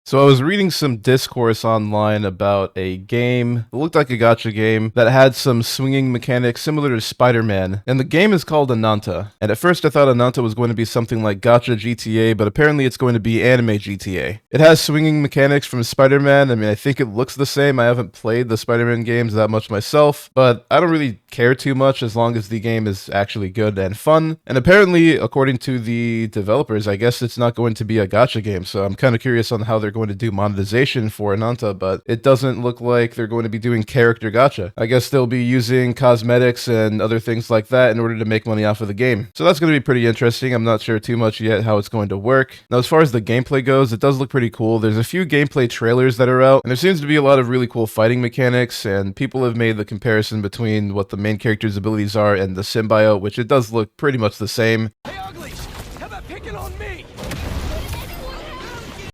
So I was reading some discourse online about a game that looked like a gacha game that had some swinging mechanics similar to Spider-Man, and the game is called Ananta. And at first I thought Ananta was going to be something like gacha GTA, but apparently it's going to be anime GTA. It has swinging mechanics from Spider-Man. I mean, I think it looks the same. I haven't played the Spider-Man games that much myself, but I don't really care too much as long as the game is actually good and fun. And apparently, according to the developers, I guess it's not going to be a gacha game, so I'm kind of curious on how they're going to do monetization for Ananta, but it doesn't look like they're going to be doing character gacha. I guess they'll be using cosmetics and other things like that in order to make money off of the game. So that's going to be pretty interesting. I'm not sure too much yet how it's going to work. Now, as far as the gameplay goes, it does look pretty cool. There's a few gameplay trailers that are out, and there seems to be a lot of really cool fighting mechanics, and people have made the comparison between what the main character's abilities are and the symbiote, which it does look pretty much the same. Hey, Ugly! How about picking on me?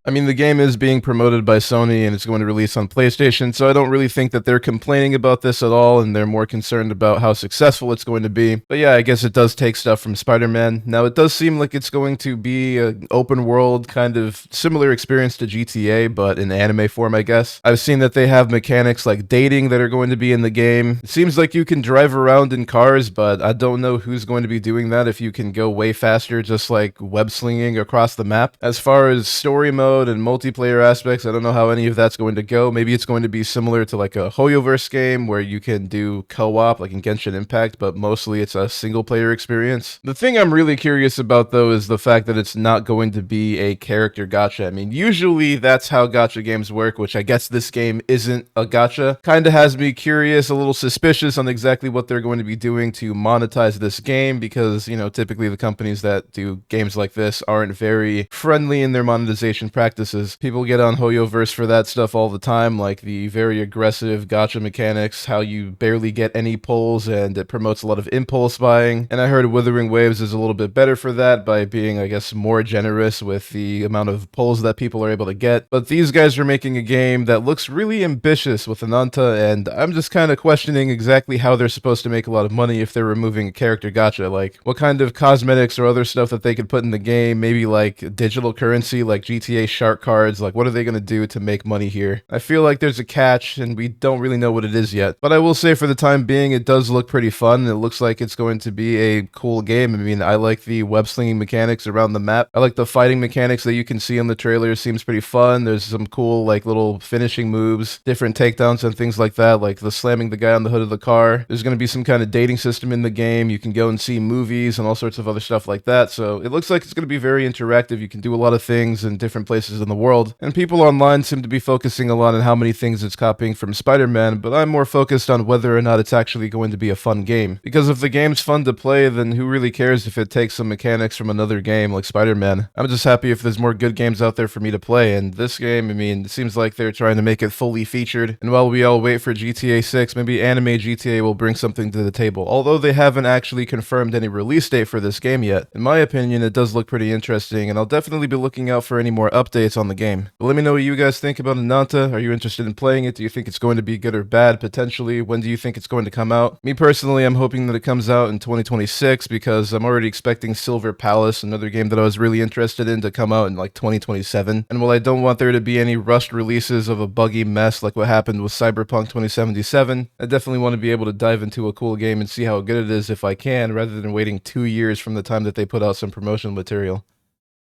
I mean, the game is being promoted by Sony and it's going to release on PlayStation, so I don't really think that they're complaining about this at all, and they're more concerned about how successful it's going to be. But yeah, I guess it does take stuff from Spider-Man. Now, it does seem like it's going to be an open world, kind of similar experience to GTA, but in anime form, I guess. I've seen that they have mechanics like dating that are going to be in the game. It seems like you can drive around in cars, but I don't know who's going to be doing that if you can go way faster, just like web slinging across the map. As far as story mode and multiplayer aspects, I don't know how any of that's going to go. Maybe it's going to be similar to like a Hoyoverse game where you can do co-op like in Genshin Impact, but mostly it's a single player experience. The thing I'm really curious about though is the fact that it's not going to be a character gacha. I mean, usually that's how gacha games work, which I guess this game isn't a gacha. Kinda has me curious, a little suspicious on exactly what they're going to be doing to monetize this game because, you know, typically the companies that do games like this aren't very friendly in their monetization practices. People get on Hoyoverse for that stuff all the time, like the very aggressive gacha mechanics, how you barely get any pulls and it promotes a lot of impulse buying. And I heard Withering Waves is a little bit better for that by being, I guess, more generous with the amount of pulls that people are able to get. But these guys are making a game that looks really ambitious with Ananta, and I'm just kind of questioning exactly how they're supposed to make a lot of money if they're removing a character gacha. Like, what kind of cosmetics or other stuff that they could put in the game, maybe like digital currency like GTA shark cards, like what are they going to do to make money here? I feel like there's a catch and we don't really know what it is yet. But I will say for the time being, it does look pretty fun. It looks like it's going to be a cool game. I mean, I like the web slinging mechanics around the map. I like the fighting mechanics that you can see on the trailer. Seems pretty fun. There's some cool like little finishing moves, different takedowns and things like that, like the slamming the guy on the hood of the car. There's going to be some kind of dating system in the game. You can go and see movies and all sorts of other stuff like that. So it looks like it's going to be very interactive. You can do a lot of things in different places in the world. And people online seem to be focusing a lot on how many things it's copying from Spider-Man, but I'm more focused on whether or not it's actually going to be a fun game. Because if the game's fun to play, then who really cares if it takes some mechanics from another game like Spider-Man? I'm just happy if there's more good games out there for me to play, and this game, I mean, it seems like they're trying to make it fully featured, and while we all wait for GTA 6, maybe anime GTA will bring something to the table. Although they haven't actually confirmed any release date for this game yet, in my opinion, it does look pretty interesting, and I'll definitely be looking out for any more updates on the game. But let me know what you guys think about Ananta. Are you interested in playing it? Do you think it's going to be good or bad, potentially? When do you think it's going to come out? Me personally, I'm hoping that it comes out in 2026 because I'm already expecting Silver Palace, another game that I was really interested in, to come out in like 2027. And while I don't want there to be any rushed releases of a buggy mess like what happened with Cyberpunk 2077, I definitely want to be able to dive into a cool game and see how good it is if I can, rather than waiting 2 years from the time that they put out some promotional material.